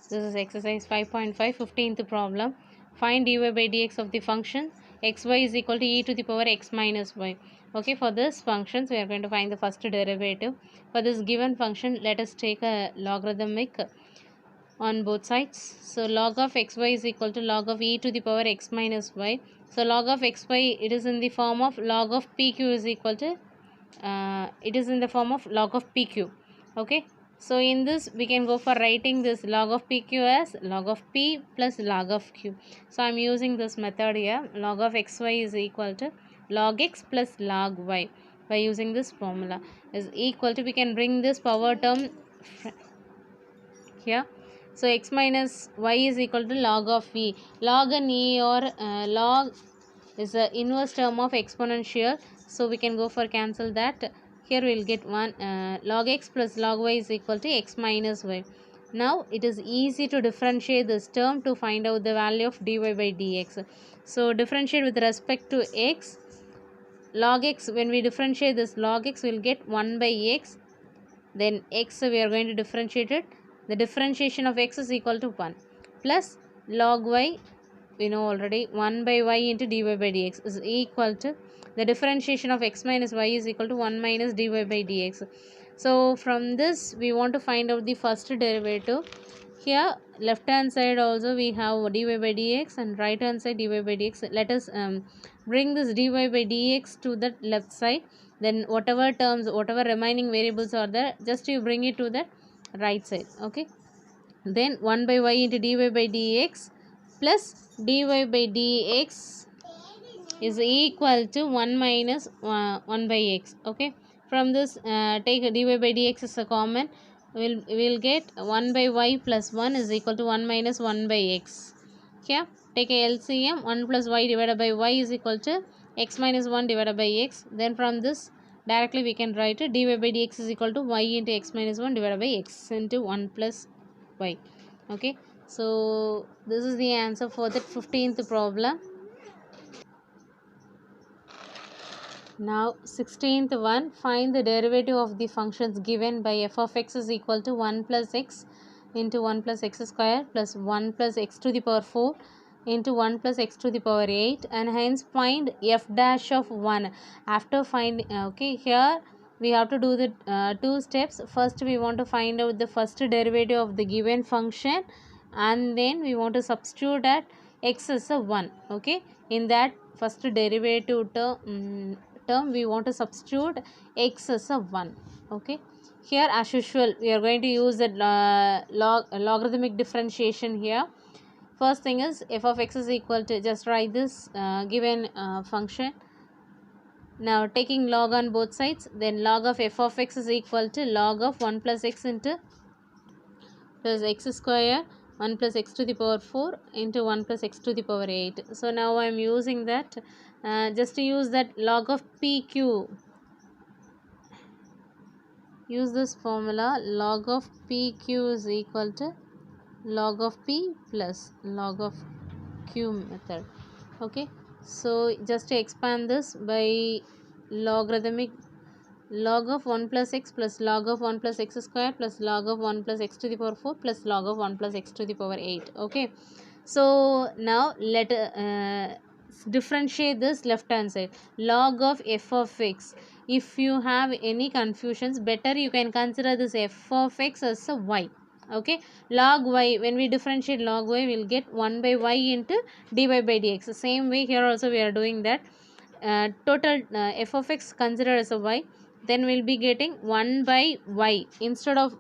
This is exercise 5.5, 15th problem. Find dy by dx of the function xy is equal to e to the power x minus y. Okay, for this functions we are going to find the first derivative. For this given function, let us take a logarithmic on both sides. So log of xy is equal to log of e to the power x minus y. So log of xy, it is in the form of log of pq is equal to it is in the form of log of pq. Okay, so in this we can go for writing this log of pq as log of p plus log of q. So I'm using this method here. Log of xy is equal to log x plus log y. By using this formula is equal to, we can bring this power term here. So x minus y is equal to log of e. Log and e, or log is the inverse term of exponential, so we can go for cancel that. Here we will get 1 log x plus log y is equal to x minus y. Now it is easy to differentiate this term to find out the value of dy by dx. So differentiate with respect to x. Log x, when we differentiate this log x, we will get 1 by x. Then x we are going to differentiate it. The differentiation of x is equal to 1 plus log y, we know already, 1 by y into dy by dx is equal to the differentiation of x minus y is equal to 1 minus dy by dx. So from this we want to find out the first derivative. Here left hand side also we have dy by dx and right hand side dy by dx. Let us bring this dy by dx to the left side. Then whatever terms, whatever remaining variables are there, just you bring it to the right side. Okay, then 1 by y into dy by dx plus dy by dx is equal to 1 minus 1 by x. Okay, from this take dy by dx as a common. We'll get 1 by y plus 1 is equal to 1 minus 1 by x. Here take a LCM. 1 plus y divided by y is equal to x minus 1 divided by x. Then from this directly we can write it, dy by dx is equal to y into x minus 1 divided by x into 1 plus y. Okay, so this is the answer for the 15th problem. Now 16th one, find the derivative of the functions given by f of x is equal to 1 plus x into 1 plus x square plus 1 plus x to the power 4 into 1 plus x to the power 8, and hence find f dash of 1. After finding, okay, here we have to do the two steps. First we want to find out the first derivative of the given function, and then we want to substitute at x is a 1. Okay, in that first derivative term we want to substitute x as a 1. Okay, here as usual we are going to use the logarithmic differentiation here. First thing is f of x is equal to, just write this given function. Now taking log on both sides, then log of f of x is equal to log of 1 plus x into plus x square 1 plus x to the power 4 into 1 plus x to the power 8. So now I am using that, just to use that log of pq. Use this formula, log of pq is equal to log of p plus log of q method. Okay, so just to expand this by logarithmic, log of 1 plus x plus log of 1 plus x square plus log of 1 plus x to the power 4 plus log of 1 plus x to the power 8. Okay, so now let differentiate this left hand side, log of f of x. If you have any confusions, better you can consider this f of x as a y. Okay, log y, when we differentiate log y, we'll get 1 by y into dy by dx. Same way here also we are doing that. Total f of x considered as a y, then we'll be getting 1 by y. Instead of,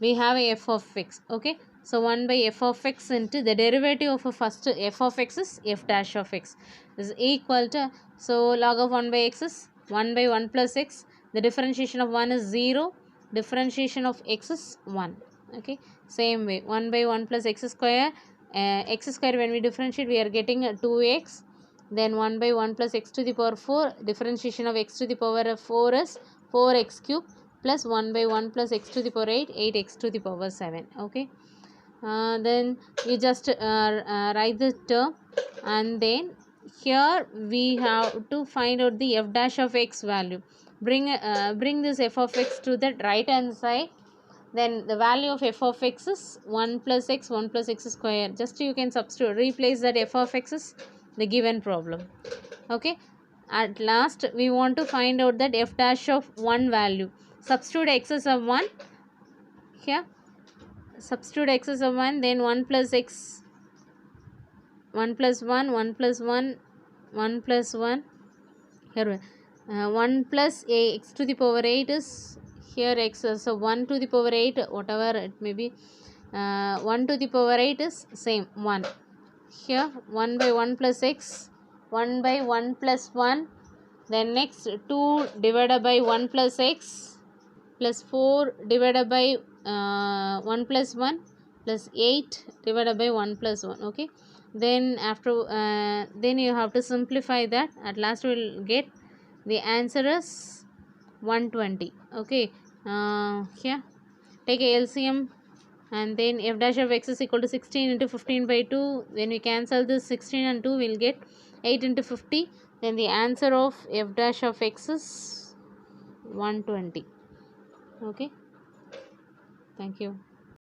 we have a f of x. Okay, so 1 by f of x into the derivative of a first f of x is f dash of x is equal to, so log of 1 by x is 1 by 1 plus x. The differentiation of 1 is 0, differentiation of x is 1. Okay, same way 1 by 1 plus x square, x square when we differentiate we are getting 2x. Then 1 by 1 plus x to the power 4, differentiation of x to the power 4 is 4x cube plus 1 by 1 plus x to the power 8, 8x to the power 7. Okay, then we just write the term, and then here we have to find out the f dash of x value. Bring this f of x to the right hand side. then the value of f of x is 1 plus x square. Just you can substitute, replace that f of x is the given problem. Okay, at last we want to find out that f dash of 1 value. Substitute x as a 1 here, substitute x as a 1, then 1 plus x, 1 plus 1, 1 plus 1, 1 plus 1 here, 1 plus a x to the power 8 is here x, so 1 to the power 8 whatever it may be, 1 to the power 8 is same 1 here, 1 by 1 plus x, 1 by 1 plus 1, then next 2 divided by 1 plus x plus 4 divided by 1 plus 1 plus 8 divided by 1 plus 1. Okay, then after then you have to simplify that. At last we will get the answer is 120. Okay, here take a LCM, and then f dash of x is equal to 16 into 15 by 2. Then we cancel this 16 and 2, we'll get 8 into 50. Then the answer of f dash of x is 120. Okay, thank you.